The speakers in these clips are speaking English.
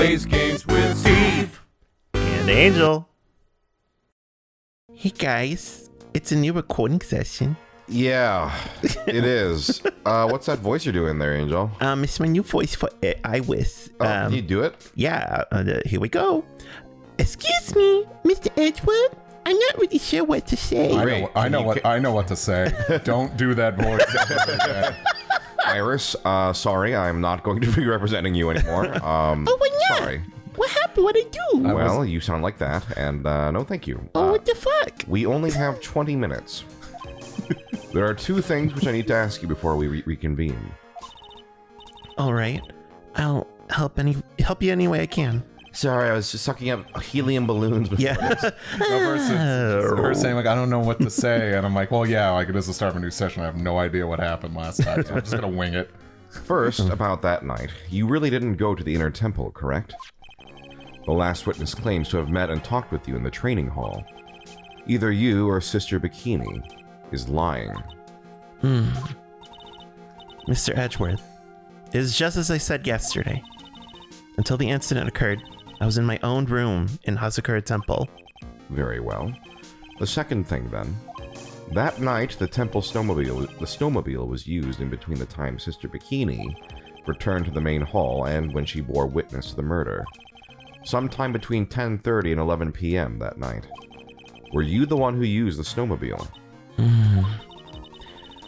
plays games with Steve and Angel. Hey guys, it's a new recording session. Yeah, it is. What's that voice you're doing there, Angel? It's my new voice for Iris. Can you do it? Yeah, here we go. Excuse me, Mr. Edgewood. I'm not really sure what to say. I know what to say. Don't do that voice. Iris, sorry, I'm not going to be representing you anymore. Why not? Sorry. What happened? What'd I do? Well, you sound like that, and no thank you. What the fuck? We only have 20 minutes. There are two things which I need to ask you before we reconvene. All right, I'll help you any way I can. Sorry, I was just sucking up helium balloons before this. Her saying, like, I don't know what to say. And I'm like, well, yeah, like, it is the start of a new session. I have no idea what happened last night. So I'm just going to wing it. First, about that night. You really didn't go to the inner temple, correct? The last witness claims to have met and talked with you in the training hall. Either you or Sister Bikini is lying. Mr. Edgeworth, it is just as I said yesterday. Until the incident occurred, I was in my own room in Hazakura Temple. Very well. The second thing, then. That night, the temple snowmobile was used in between the time Sister Bikini returned to the main hall and when she bore witness to the murder. Sometime between 10:30 and 11 p.m. that night. Were you the one who used the snowmobile?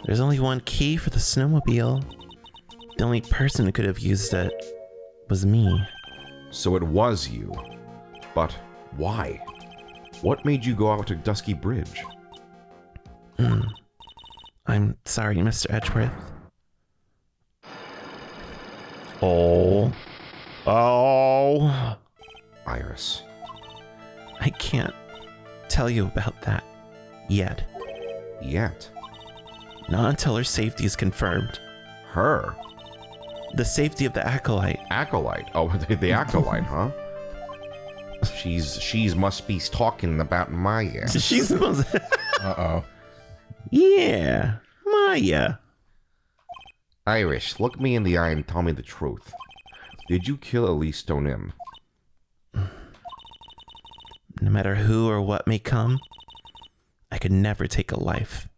There's only one key for the snowmobile. The only person who could have used it was me. So it was you. But why? What made you go out to Dusky Bridge? I'm sorry, Mr. Edgeworth. Oh. Iris. I can't tell you about that yet. Yet? Not until her safety is confirmed. Her? The safety of the Acolyte. Acolyte? Oh, the Acolyte, huh? She's must be talking about Maya. She's supposed to... Uh-oh. Yeah, Maya. Irish, look me in the eye and tell me the truth. Did you kill Elise Stonim? No matter who or what may come, I could never take a life.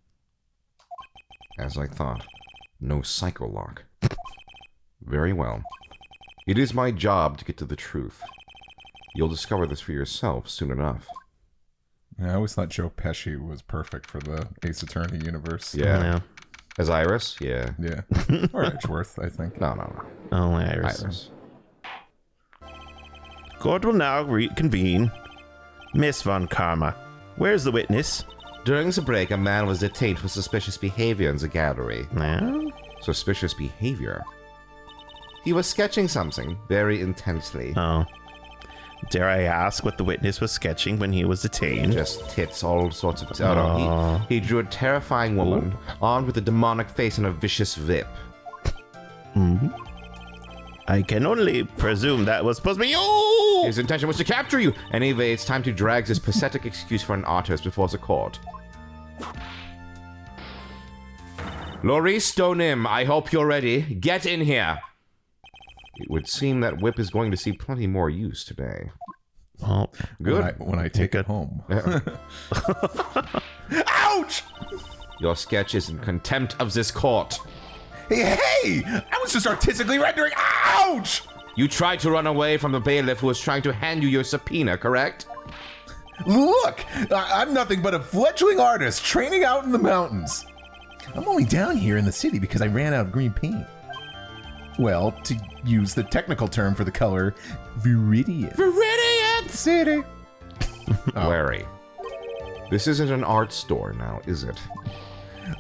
As I thought. No psycholock. Very well. It is my job to get to the truth. You'll discover this for yourself soon enough. Yeah, I always thought Joe Pesci was perfect for the Ace Attorney universe. Yeah. As Iris? Yeah. Yeah. Or Edgeworth, I think. No. Only Iris. Iris. Court will now reconvene. Miss Von Karma, where's the witness? During the break, a man was detained for suspicious behavior in the gallery. No? Suspicious behavior? He was sketching something very intensely. Oh. Dare I ask what the witness was sketching when he was detained? Just tits, all sorts of... Oh, no. He drew a terrifying woman, armed with a demonic face and a vicious whip. I can only presume that was supposed to be you! His intention was to capture you! Anyway, it's time to drag this pathetic excuse for an artist before the court. Laurie Stonim, I hope you're ready. Get in here! It would seem that whip is going to see plenty more use today. Oh, good. When I take it home. Ouch! Your sketch is in contempt of this court. Hey! I was just artistically rendering. Ouch! You tried to run away from the bailiff who was trying to hand you your subpoena, correct? Look! I'm nothing but a fledgling artist training out in the mountains. I'm only down here in the city because I ran out of green paint. Well, to use the technical term for the color, viridian. Viridian City! Larry, this isn't an art store now, is it?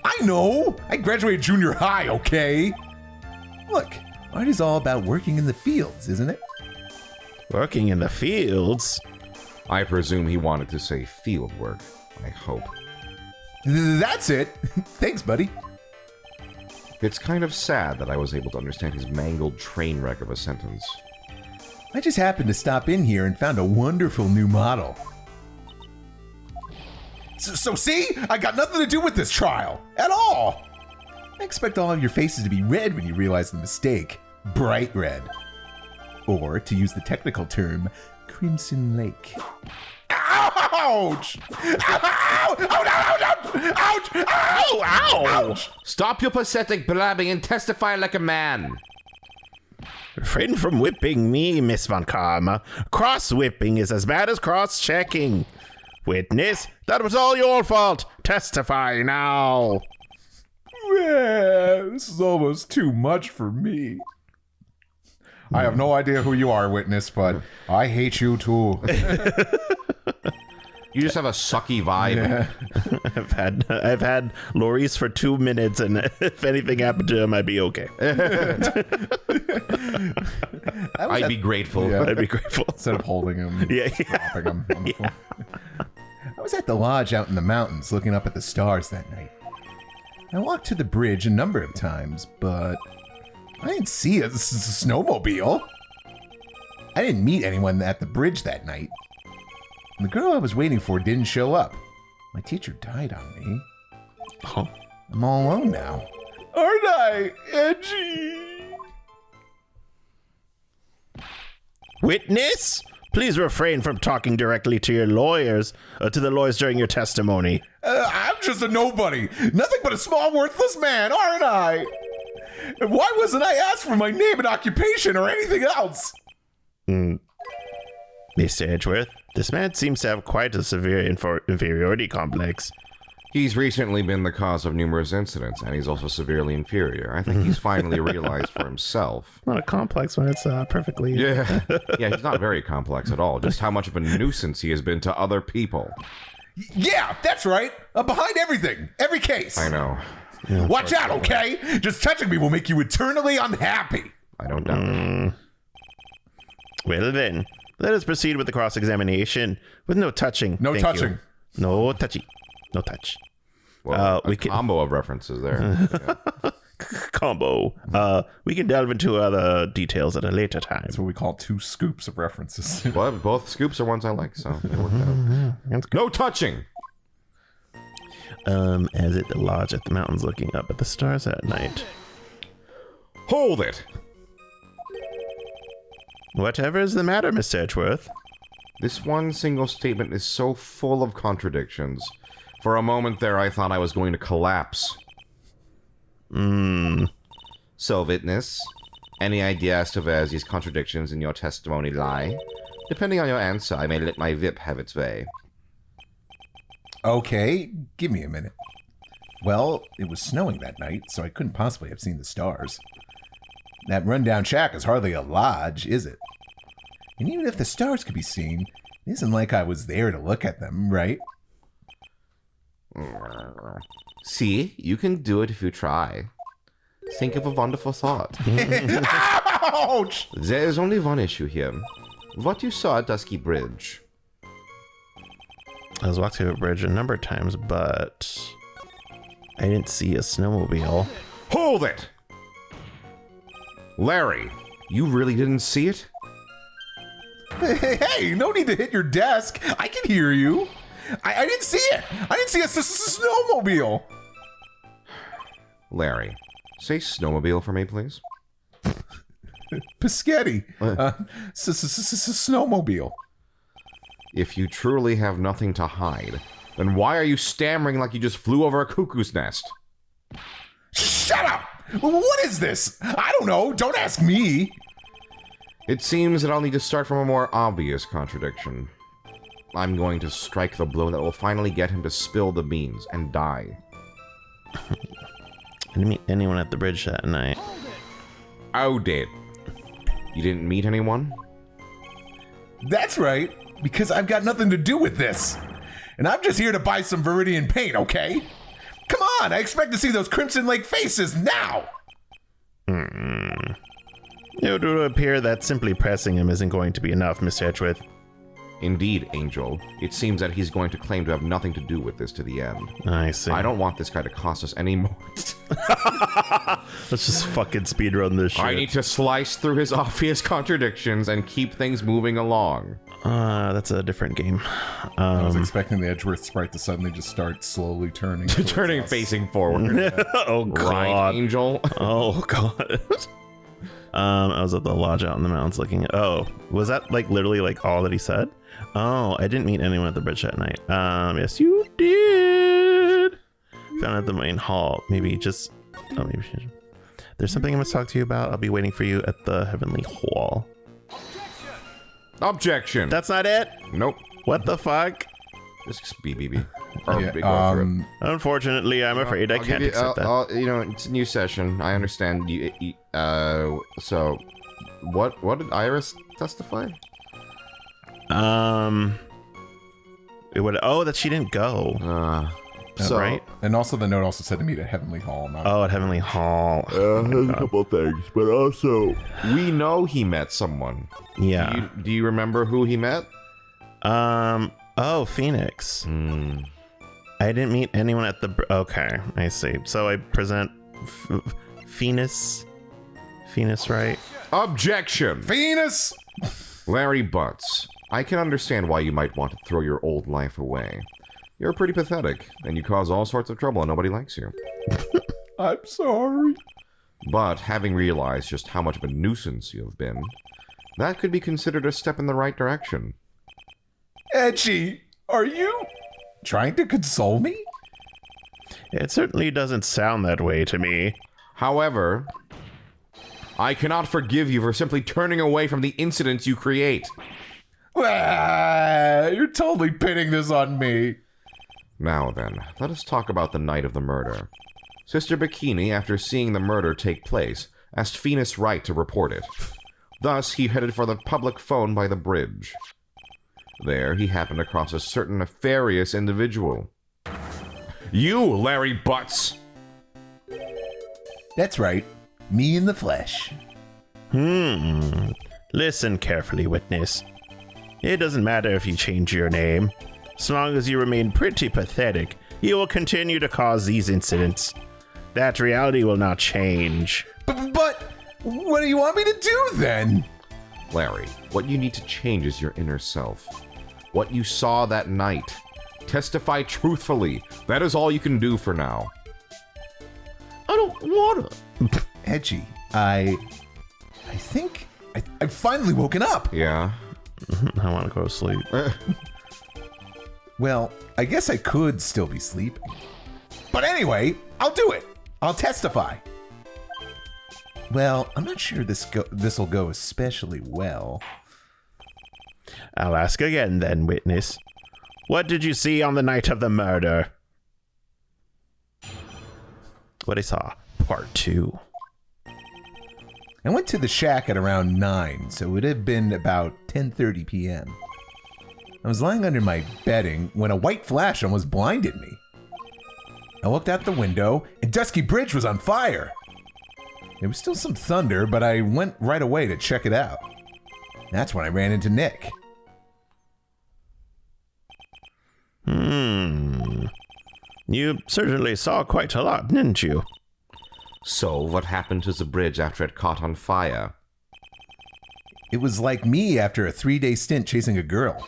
I know! I graduated junior high, okay? Look, art is all about working in the fields, isn't it? Working in the fields? I presume he wanted to say field work, I hope. That's it. Thanks, buddy. It's kind of sad that I was able to understand his mangled train wreck of a sentence. I just happened to stop in here and found a wonderful new model. So see? I got nothing to do with this trial. At all. I expect all of your faces to be red when you realize the mistake. Bright red. or to use the technical term, Crimson Lake. Ouch! Ow! Ouch! Ouch! Stop your pathetic blabbing and testify like a man. Refrain from whipping me, Miss Von Karma. Cross-whipping is as bad as cross-checking. Witness, that was all your fault. Testify now. Man, this is almost too much for me. I have no idea who you are, witness, but I hate you too. You just have a sucky vibe. Yeah. I've had Loris for 2 minutes, and if anything happened to him, I'd be okay. I'd be grateful. Yeah. I'd be grateful. Instead of holding him, Yeah. dropping him on the floor. I was at the lodge out in the mountains looking up at the stars that night. I walked to the bridge a number of times, but I didn't see a snowmobile. I didn't meet anyone at the bridge that night. And the girl I was waiting for didn't show up. My teacher died on me. Huh? I'm all alone now. Aren't I edgy? Witness, please refrain from talking directly to your lawyers, to the lawyers during your testimony. I'm just a nobody. Nothing but a small, worthless man, aren't I? And why wasn't I asked for my name and occupation or anything else? Mr. Edgeworth, this man seems to have quite a severe inferiority complex. He's recently been the cause of numerous incidents, and he's also severely inferior. I think he's finally realized for himself. Not a complex one, it's perfectly... Yeah. Yeah, he's not very complex at all. Just how much of a nuisance he has been to other people. Yeah, that's right. I'm behind everything. Every case. I know. Watch out, okay? Just touching me will make you eternally unhappy. I don't doubt it. Well then, let us proceed with the cross-examination with no touching. No Thank touching. you. No touchy. No touch. Well, we a can- combo of references there. Yeah. Combo. We can delve into other details at a later time. That's what we call 2 scoops of references. Well, both scoops are ones I like, so it worked out. No touching! As at the lodge at the mountains looking up at the stars at night. Hold it! Whatever is the matter, Mr. Edgeworth? This one single statement is so full of contradictions. For a moment there, I thought I was going to collapse. So, witness, any idea as to where these contradictions in your testimony lie? Depending on your answer, I may let my whip have its way. Okay, give me a minute. Well, it was snowing that night, so I couldn't possibly have seen the stars. That rundown shack is hardly a lodge, is it? And even if the stars could be seen, it isn't like I was there to look at them, right? See, you can do it if you try. Think of a wonderful thought. Ouch! There is only one issue here. What you saw at Dusky Bridge. I was walking to a bridge a number of times, but I didn't see a snowmobile. Hold it! Larry, you really didn't see it? Hey, no need to hit your desk. I can hear you. I didn't see it. I didn't see a snowmobile. Larry, say snowmobile for me, please. Piscetti. Snowmobile. If you truly have nothing to hide, then why are you stammering like you just flew over a cuckoo's nest? Shut up! What is this? I don't know. Don't ask me. It seems that I'll need to start from a more obvious contradiction. I'm going to strike the blow that will finally get him to spill the beans and die. I didn't meet anyone at the bridge that night. Oh, did. You didn't meet anyone? That's right, because I've got nothing to do with this. And I'm just here to buy some Viridian paint, okay? Come on, I expect to see those Crimson Lake faces now! It would appear that simply pressing him isn't going to be enough, Mr. Edgeworth. Indeed, Angel. It seems that he's going to claim to have nothing to do with this to the end. I see. I don't want this guy to cost us any more. Let's just fucking speedrun this shit. I need to slice through his obvious contradictions and keep things moving along. That's a different game. I was expecting the Edgeworth sprite to suddenly just start slowly turning. Turning, towards us. facing forward. Oh, God. Right, Angel? Oh, God. I was at the lodge out in the mountains looking at, oh, was that like literally like all that he said? Oh, I didn't meet anyone at the bridge that night. Yes, you did. Found at the main hall. Maybe just, oh, maybe there's something I must talk to you about. I'll be waiting for you at the heavenly hall. Objection. That's not it. Nope. What the fuck? Just BBB. Or Yeah, big go through it. Unfortunately, I'm afraid I I'll can't give you- accept that. you know, it's a new session. I understand. So, what did Iris testify? It would. Oh, that she didn't go. So, Right. And also the note also said to meet at Heavenly Hall. Not Oh, at Heavenly Hall. there's a couple things, but also we know he met someone. Yeah. Do you remember who he met? Oh, Phoenix. I didn't meet anyone at the. Okay, I see. So I present Phoenix, right? Objection. Venus! Larry Butz, I can understand why you might want to throw your old life away. You're pretty pathetic, and you cause all sorts of trouble and nobody likes you. I'm sorry. But having realized just how much of a nuisance you have been, that could be considered a step in the right direction. Edgy, are you trying to console me? It certainly doesn't sound that way to me. However, I cannot forgive you for simply turning away from the incidents you create. You're totally pinning this on me. Now then, let us talk about the night of the murder. Sister Bikini, after seeing the murder take place, asked Phoenix Wright to report it. Thus, he headed for the public phone by the bridge. There, he happened across a certain nefarious individual. You, Larry Butz! That's right. Me in the flesh. Listen carefully, witness. It doesn't matter if you change your name. As long as you remain pretty pathetic, you will continue to cause these incidents. That reality will not change. But what do you want me to do then? Larry, what you need to change is your inner self. What you saw that night. Testify truthfully. That is all you can do for now. I don't wanna. Edgy, I think I've finally woken up. Yeah? I want to go to sleep. Well, I guess I could still be sleeping. But anyway, I'll do it. I'll testify. Well, I'm not sure this'll go especially well. I'll ask again then, witness. What did you see on the night of the murder? What I saw, part 2. I went to the shack at around 9, so it would have been about 10:30 p.m. I was lying under my bedding when a white flash almost blinded me. I looked out the window, and Dusky Bridge was on fire. There was still some thunder, but I went right away to check it out. That's when I ran into Nick. You certainly saw quite a lot, didn't you? So, what happened to the bridge after it caught on fire? It was like me after a 3-day stint chasing a girl.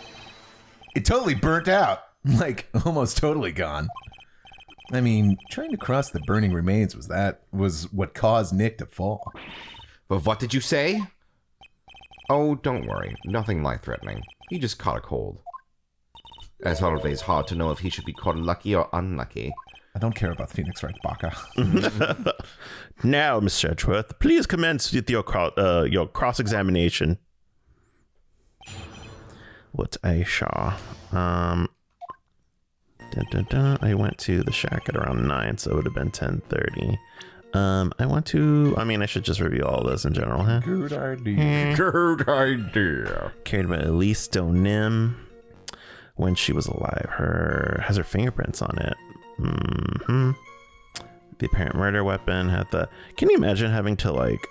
It totally burnt out. Like, almost totally gone. I mean, trying to cross the burning remains was what caused Nick to fall. But what did you say? Oh, don't worry. Nothing life-threatening. He just caught a cold. It's always hard to know if he should be called lucky or unlucky. I don't care about Phoenix Wright, Baka. Now, Mr. Edgeworth, please commence with your cross-examination. What I saw. I went to the shack at around 9, so it would have been 10:30. I should just review all this in general, huh? Good idea. Good idea. Carried by Elise Donim when she was alive. Has her fingerprints on it. The apparent murder weapon had the. Can you imagine having to like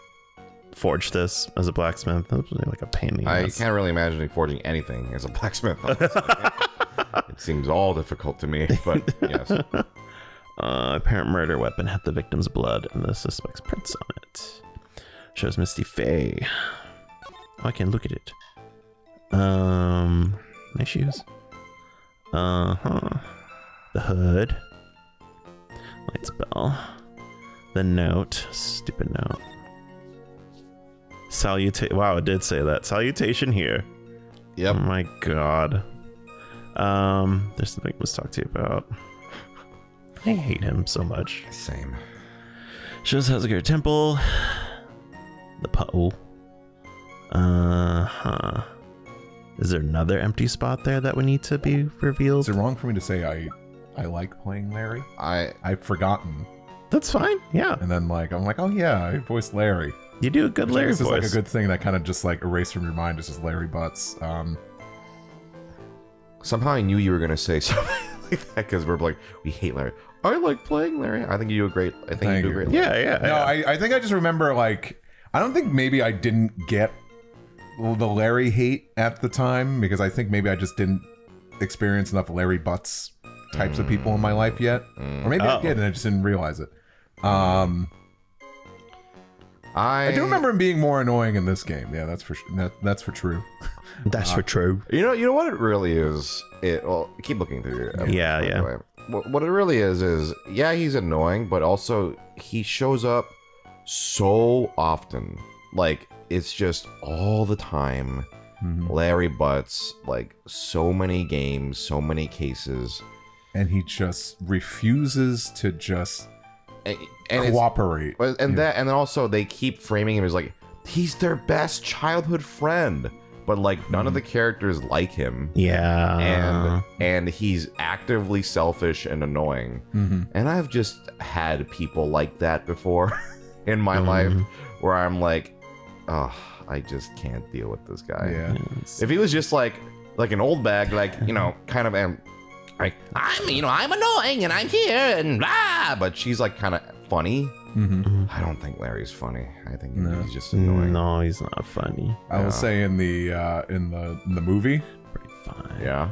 forge this as a blacksmith? That was like a pain in the I ass. can't really imagine forging anything as a blacksmith. It seems all difficult to me, but yes. Apparent murder weapon had the victim's blood and the suspect's prints on it. Shows Misty Faye. Oh, I can look at it. Nice shoes. The hood. Lights bell. The note. Stupid note. Wow, it did say that. Salutation here. Yep. Oh my god. There's something I must talk to you about. I hate him so much. Same. Shows Hazagir Temple. The Pa'u. Is there another empty spot there that would need to be revealed? Is it wrong for me to say I like playing Larry? I've forgotten. That's fine. Yeah. And then I'm like, oh yeah, I voiced Larry. You do a good Larry This is voice. like a good thing that kind of just like erased from your mind. It's just Larry Butz. Somehow I knew you were gonna say something like that because we're like, we hate Larry. I like playing Larry. I think you do a great. I think Thank you do a you. great. Yeah, yeah. No, yeah. I think I just remember I don't think maybe I didn't get the Larry hate at the time because I think maybe I just didn't experience enough Larry Butz types of people in my life yet, or maybe I did and I just didn't realize it. I do remember him being more annoying in this game. Yeah, that's for true. That's for true. You know what it really is. Keep looking through your. Yeah, yeah. Way. What it really is yeah, he's annoying, but also he shows up so often. Like it's just all the time. Larry Butz, like so many games, so many cases, And he just refuses to just and cooperate. and then also they keep framing him as like he's their best childhood friend, but like none of the characters like him. Yeah. And he's actively selfish and annoying. And I've just had people like that before in my life where I'm like, oh, I just can't deal with this guy. Yeah. If he was just like an old bag, like, you know, kind of like, I'm annoying and I'm here and blah, but she's like kind of funny. I don't think Larry's funny. I think he's just annoying. No, he's not funny. I will say in the movie, Pretty fine. Yeah.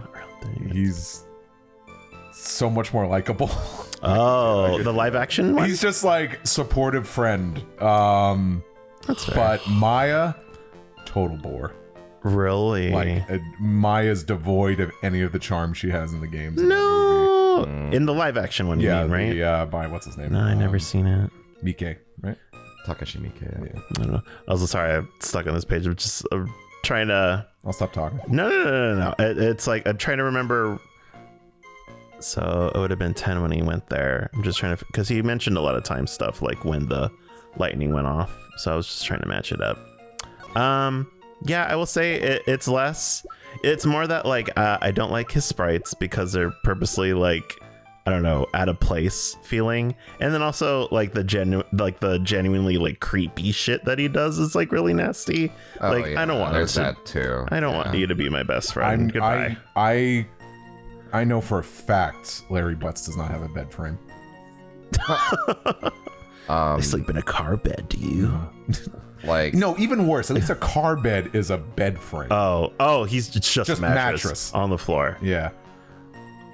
he's so much more likable. Oh, the live action one? He's just like supportive friend. That's fair. But Maya, total bore. Really? Like Maya's devoid of any of the charm she has in the games. in the No. In the live action one, movie. you Yeah, mean, right? by what's his name? No, I never seen it. Mike, right? Takashi Miike. Yeah. I don't know. I was sorry, I'm stuck on this page. I'm just trying to. I'll stop talking. No. It's like I'm trying to remember. So it would have been 10 when he went there. I'm just trying to, because he mentioned a lot of time stuff like when the lightning went off. So I was just trying to match it up. Yeah, I will say it's less. It's more that like I don't like his sprites because they're purposely like, I don't know, out of place feeling, and then also like the genuinely like creepy shit that he does is like really nasty. Oh, like yeah, I don't want there's to, that too. I don't want you to be my best friend. Goodbye. I know for a fact Larry Butz does not have a bed frame. I sleep in a car bed. Do you? Like No, even worse. At least a car bed is a bed frame. Oh, he's just mattress on the floor. Yeah.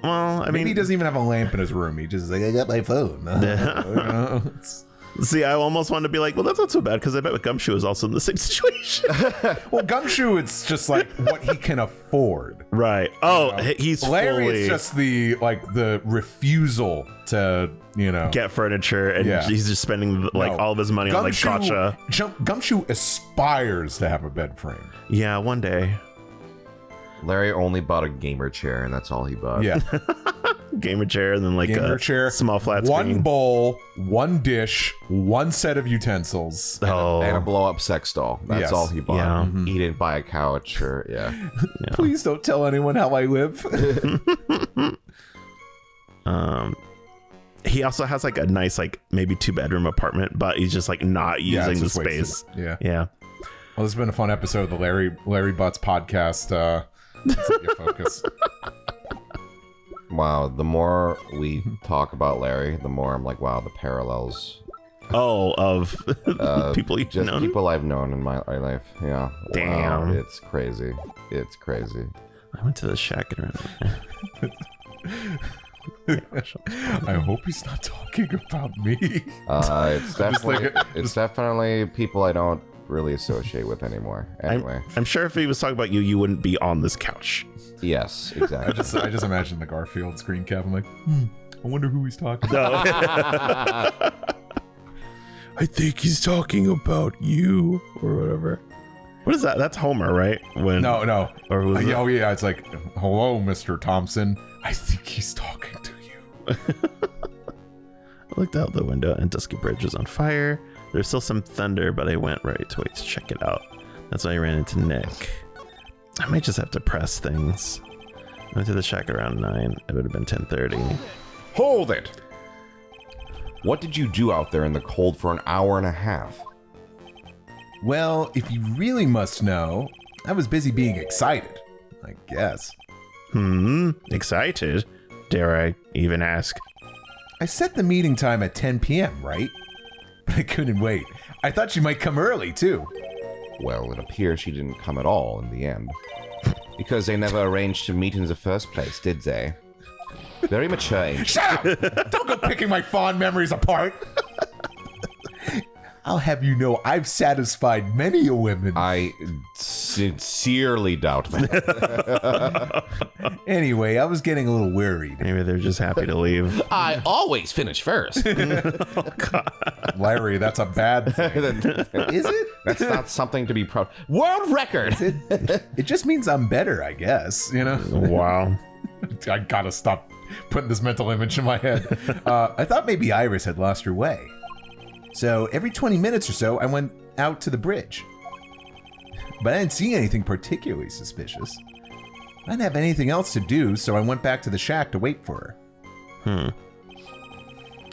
Well, I Maybe mean, he doesn't even have a lamp in his room. He just is like, I got my phone. You know, see, I almost wanted to be like, well, that's not so bad because I bet Gumshoe is also in the same situation. well, Gumshoe, it's just like what he can afford. Right. Oh, he's Larry, fully it's just the refusal to, get furniture, and Yeah. he's just spending like No. all of his money on like gotcha. Gumshoe aspires to have a bed frame. Yeah, one day. Larry only bought a gamer chair, and that's all he bought. Yeah. Gamer chair, and then like Gamer a chair, small flat one screen. bowl, one dish, one set of utensils. Oh, And a blow-up sex doll. That's Yes. all he bought. Yeah. He didn't buy a couch or Please don't tell anyone how I live. he also has like a nice like maybe 2-bedroom apartment, but he's just like not Yeah, using it's the just wasted. space. Yeah. Yeah. Well, this has been a fun episode of the Larry Butz podcast. Let's get your focus. Wow, the more we talk about Larry, the more I'm like, wow, the parallels. Oh, of people you've Just known. people I've known in my life. Yeah. Damn. Wow, it's crazy. It's crazy. I went to the shack and I hope he's not talking about me. It's definitely people I don't really associate with anymore. Anyway. I'm sure if he was talking about you, you wouldn't be on this couch. Yes, exactly. I just imagine the Garfield screen cap. I'm like, I wonder who he's talking about. No. I think he's talking about you or whatever. What is that? That's Homer, right? When No. Or who's it? Oh, yeah. It's like, hello, Mr. Thompson. I think he's talking to you. I looked out the window and Dusky Bridge was on fire. There's still some thunder, but I went right to wait to check it out. That's why I ran into Nick. I might just have to press things. I went to the shack around 9. It would have been 10:30. Hold it! What did you do out there in the cold for an hour and a half? Well, if you really must know, I was busy being excited, I guess. Excited? Dare I even ask? I set the meeting time at 10 p.m., right? But I couldn't wait. I thought she might come early, too. Well, it appears she didn't come at all in the end. Because they never arranged to meet in the first place, did they? Very mature age. Shut up! Don't go picking my fond memories apart. I'll have you know I've satisfied many a woman. I sincerely doubt that. Anyway, I was getting a little worried. Maybe they're just happy to leave. I always finish first. Larry, that's a bad thing. Is it? That's not something to be proud. World record! It just means I'm better, I guess, you know? Wow. I gotta stop putting this mental image in my head. I thought maybe Iris had lost her way. So every 20 minutes or so, I went out to the bridge. But I didn't see anything particularly suspicious. I didn't have anything else to do, so I went back to the shack to wait for her. I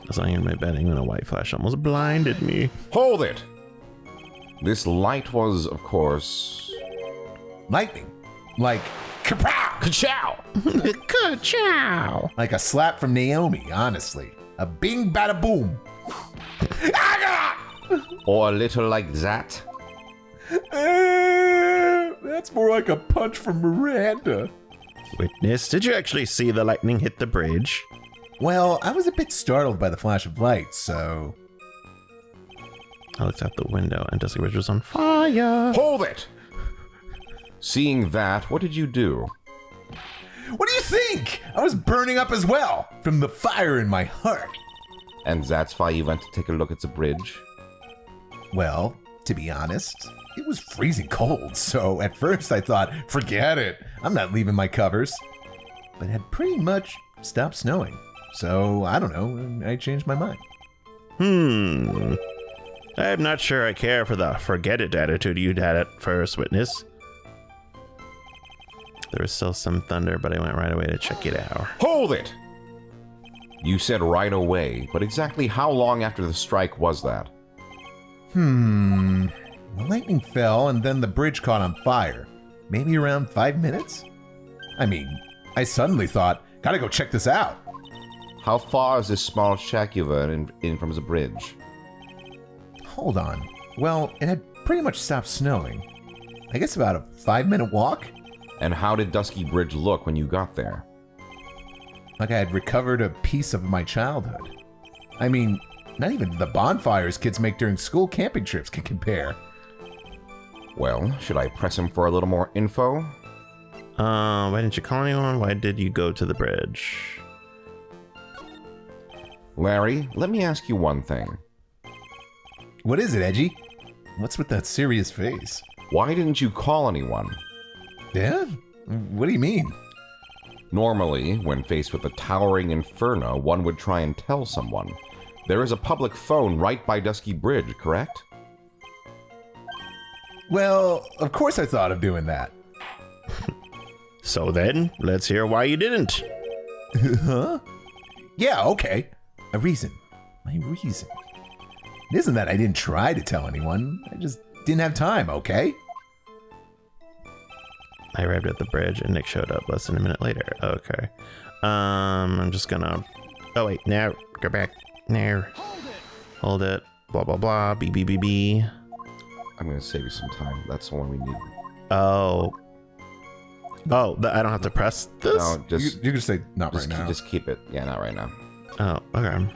was lying in my bedding when a white flash almost blinded me. Hold it! This light was, of course... Lightning. Like, kapow! Ka-chow! Ka-chow! Like a slap from Naomi, honestly. A bing bada boom. Or a little like that. That's more like a punch from Miranda. Witness, did you actually see the lightning hit the bridge? Well, I was a bit startled by the flash of light, so... I looked out the window and Dusky Bridge was on fire. Hold it! Seeing that, what did you do? What do you think? I was burning up as well, from the fire in my heart. And that's why you went to take a look at the bridge? Well, to be honest, it was freezing cold, so at first I thought, forget it, I'm not leaving my covers. But it had pretty much stopped snowing, so I don't know, I changed my mind. I'm not sure I care for the forget it attitude you had at first, Witness. There was still some thunder, but I went right away to check it out. Hold it! You said right away, but exactly how long after the strike was that? The lightning fell and then the bridge caught on fire. Maybe around 5 minutes? I mean, I suddenly thought, gotta go check this out. How far is this small shack you were in from the bridge? Hold on. Well, it had pretty much stopped snowing. I guess about a 5-minute walk? And how did Dusky Bridge look when you got there? Like I had recovered a piece of my childhood. I mean, not even the bonfires kids make during school camping trips can compare. Well, should I press him for a little more info? Why didn't you call anyone? Why did you go to the bridge? Larry, let me ask you one thing. What is it, Edgy? What's with that serious face? Why didn't you call anyone? Yeah? What do you mean? Normally, when faced with a towering inferno, one would try and tell someone. There is a public phone right by Dusky Bridge, correct? Well, of course I thought of doing that. So then, let's hear why you didn't. Huh? Yeah, okay. A reason. My reason. It isn't that I didn't try to tell anyone. I just didn't have time, okay? I arrived at the bridge and Nick showed up less than a minute later. Okay. I'm just gonna... Oh, wait. No. Go back. No. Hold it. Blah, blah, blah. B. I'm going to save you some time. That's the one we need. Oh. Oh, I don't have to press this? No, just... You can say not right now. Just keep it. Yeah, not right now. Oh, okay.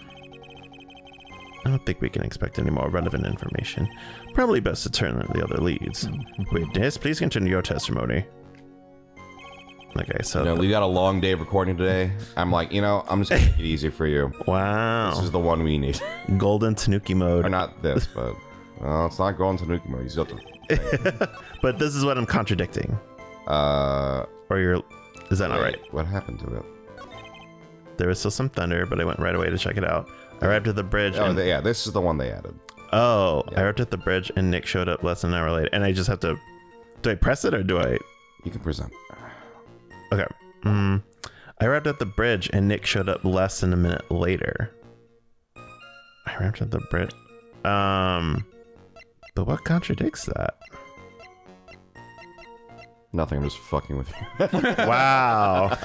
I don't think we can expect any more relevant information. Probably best to turn to the other leads. Witness, please continue your testimony. Okay, so You know, we got a long day of recording today. I'm like, I'm just gonna make it easy for you. wow, This is the one we need. golden Tanuki Or mode. not this, but it's not going to Nuki mode. You still have to. But this is what I'm contradicting. Or is that not right? What happened to it? There was still some thunder, but I went right away to check it out. I arrived at the bridge. Oh, yeah, this is the one they added. I arrived at the bridge and Nick showed up less than an hour late. And I just have to. Do I press it or do I? You can present. Okay. I arrived at the bridge and Nick showed up less than a minute later. I arrived at the bridge. But what contradicts that? Nothing. I'm just fucking with you. Wow.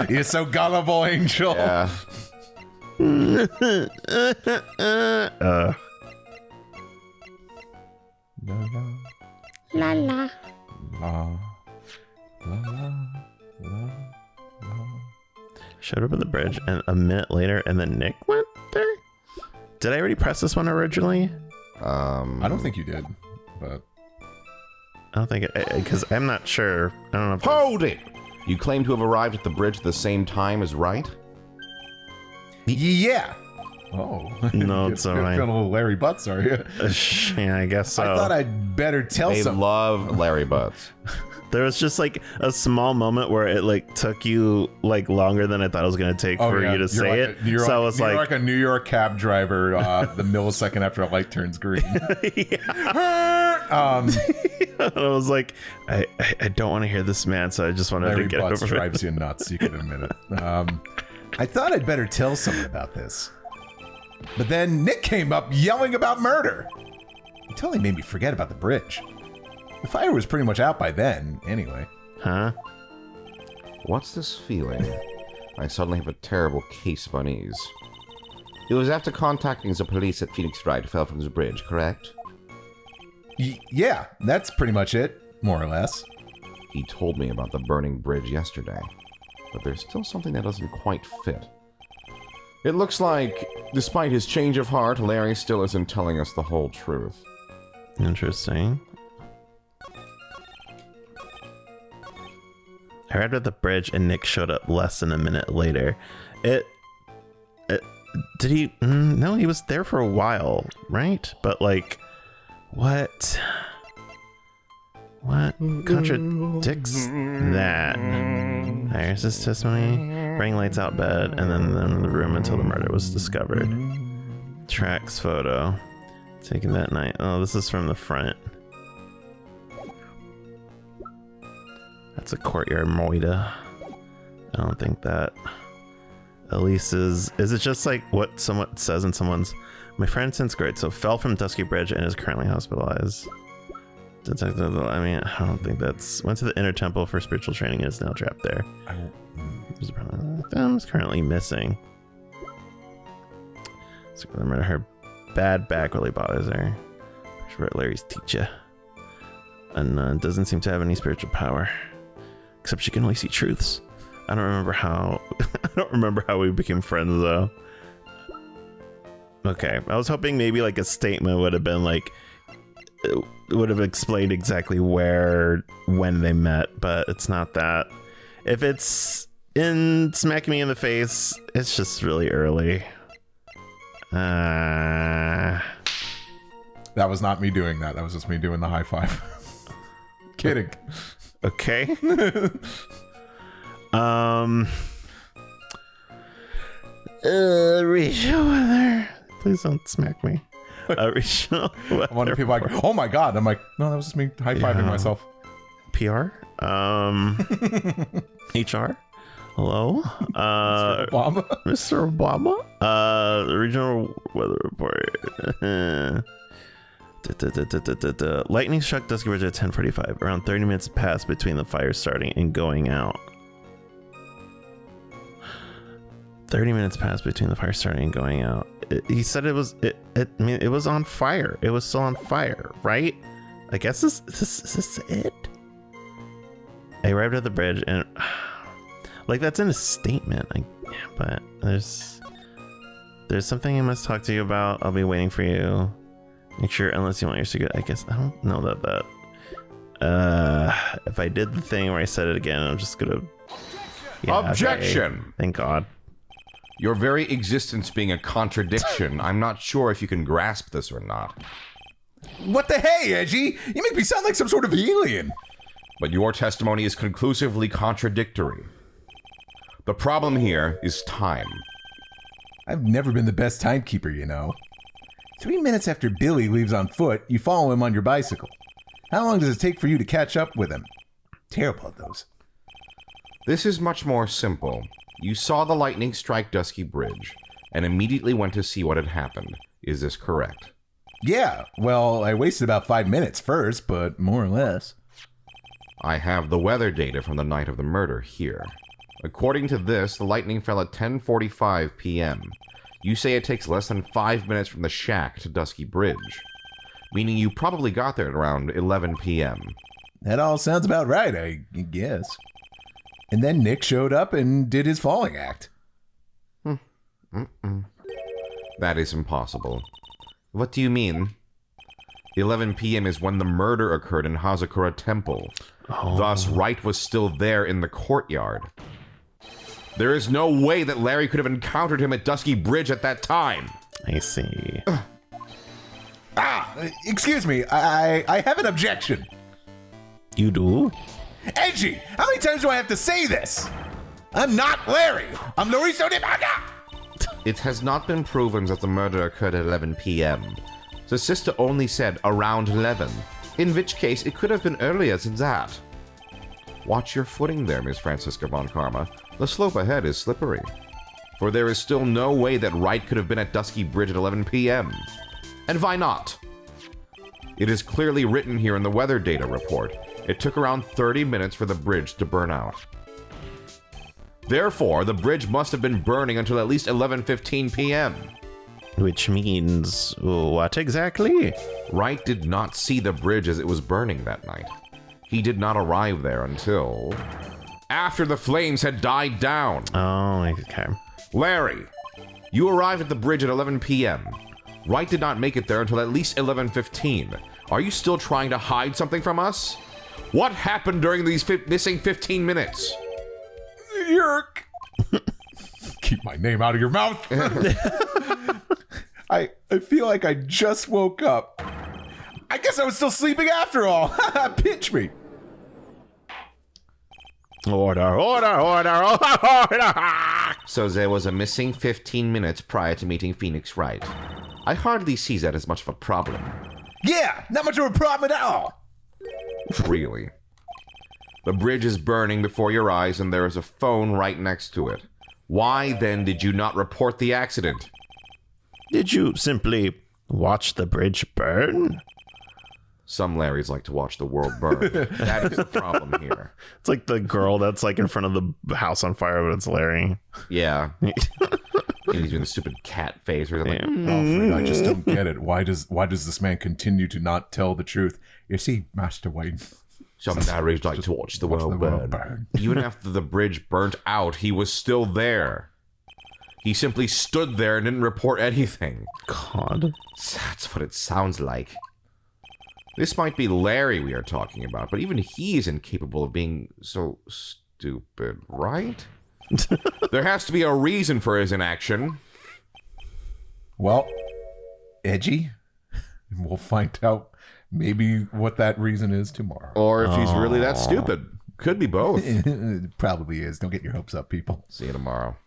You're so gullible, Angel. Yeah. La, La la. la, la, la, la. Showed up at the bridge and a minute later, and then Nick went there? Did I already press this one originally? I don't think you did, but I don't think it, because I'm not sure. I don't know if Hold it! You claim to have arrived at the bridge at the same time as right? yeah. Oh. No, it's all right. Feeling a little Larry Butz, are you? Yeah, I guess so. I thought I'd better tell They some. love Larry Butz. There was just like a small moment where it like took you like longer than I thought it was going to take for yeah. you to say it. You're So I was you're like, like a New York cab driver the millisecond after a light turns green. I was like, I don't want to hear this man, so I just wanted Larry to get Butz over drives it. you nuts. You can admit it. I thought I'd better tell someone about this. But then Nick came up yelling about murder. He totally made me forget about the bridge. The fire was pretty much out by then, anyway. Huh? What's this feeling? I suddenly have a terrible case of unease. It was after contacting the police that Phoenix Wright fell from the bridge, correct? Yeah, that's pretty much it, more or less. He told me about the burning bridge yesterday, but there's still something that doesn't quite fit. It looks like, despite his change of heart, Larry still isn't telling us the whole truth. Interesting. I arrived at the bridge and Nick showed up less than a minute later. Did he? No, he was there for a while, right? But like, what contradicts that? Here's his testimony. Ring lights out bed and then in the room until the murder was discovered. Tracks photo. Taken that night. Oh, this is from the front. That's a courtyard moida. I don't think that. Elise's. Is it just like what someone says in someone's? My friend since grade, so fell from Dusky Bridge and is currently hospitalized. Detective. I mean, I don't think that's. Went to the inner temple for spiritual training and is now trapped there. Thumb's currently missing. So remember, her bad back really bothers her. She wrote Larry's teacher. And doesn't seem to have any spiritual power. Except she can only see truths. I don't remember how we became friends though. Okay, I was hoping maybe like a statement would have been like, it would have explained exactly when they met, but it's not that. If it's in smacking me in the face, it's just really early. That was not me doing that. That was just me doing the high five. Kidding. Okay. Rachel Weather. Please don't smack me. Rachel Weather. I wonder if people are like, oh my god. I'm like, no, that was just me high fiving Yeah. myself. PR. HR. Hello. Obama. Mr. Obama. The regional weather report. Lightning struck Dusky Bridge at 10:45. Around 30 minutes passed between the fire starting and going out. 30 minutes passed between the fire starting and going out. He said it was. I mean, it was on fire. It was still on fire, right? I guess is this it? I arrived at the bridge and, like, that's in a statement. But there's something I must talk to you about. I'll be waiting for you. Make sure, unless you want your secret. I guess I don't know that. If I did the thing where I said it again, I'm just gonna... Yeah, Objection! okay. Thank God. Your very existence being a contradiction, I'm not sure if you can grasp this or not. What the hey, Edgy? You make me sound like some sort of alien. But your testimony is conclusively contradictory. The problem here is time. I've never been the best timekeeper, you know. 3 minutes after Billy leaves on foot, you follow him on your bicycle. How long does it take for you to catch up with him? Terrible at those. This is much more simple. You saw the lightning strike Dusky Bridge, and immediately went to see what had happened. Is this correct? Yeah, well, I wasted about 5 minutes first, but more or less. I have the weather data from the night of the murder here. According to this, the lightning fell at 10:45 p.m. You say it takes less than 5 minutes from the shack to Dusky Bridge, meaning you probably got there at around 11 p.m. That all sounds about right, I guess. And then Nick showed up and did his falling act. That is impossible. What do you mean? 11 p.m. is when the murder occurred in Hazakura Temple. Thus, Wright was still there in the courtyard. There is no way that Larry could have encountered him at Dusky Bridge at that time. I see. Excuse me, I have an objection. You do? Edgy, how many times do I have to say this? I'm not Larry. I'm Noriso Nibaga. It has not been proven that the murder occurred at 11 p.m. The sister only said around 11, in which case it could have been earlier than that. Watch your footing there, Miss Francisca von Karma. The slope ahead is slippery. For there is still no way that Wright could have been at Dusky Bridge at 11 p.m. And why not? It is clearly written here in the weather data report. It took around 30 minutes for the bridge to burn out. Therefore, the bridge must have been burning until at least 11:15 p.m. Which means what exactly? Wright did not see the bridge as it was burning that night. He did not arrive there until after the flames had died down. Oh, okay. Larry, you arrived at the bridge at 11 p.m. Wright did not make it there until at least 11:15. Are you still trying to hide something from us? What happened during these missing 15 minutes? Yerk. Keep my name out of your mouth. I feel like I just woke up. I guess I was still sleeping after all. Pinch me. Order, order, order, order. So there was a missing 15 minutes prior to meeting Phoenix Wright. I hardly see that as much of a problem. Yeah, not much of a problem at all. Really? The bridge is burning before your eyes and there is a phone right next to it. Why then did you not report the accident? Did you simply watch the bridge burn? Some Larrys like to watch the world burn. That is the problem here. It's like the girl that's like in front of the house on fire, but it's Larry. Yeah. He's doing the stupid cat face or something. Alfred, I just don't get it. Why does this man continue to not tell the truth? You see, Master Wayne. Some Larrys like to watch the world burn. Even after the bridge burnt out, he was still there. He simply stood there and didn't report anything. God. That's what it sounds like. This might be Larry we are talking about, but even he is incapable of being so stupid, right? There has to be a reason for his inaction. Well, Edgy, we'll find out maybe what that reason is tomorrow. Or if he's really that stupid. Could be both. It probably is. Don't get your hopes up, people. See you tomorrow.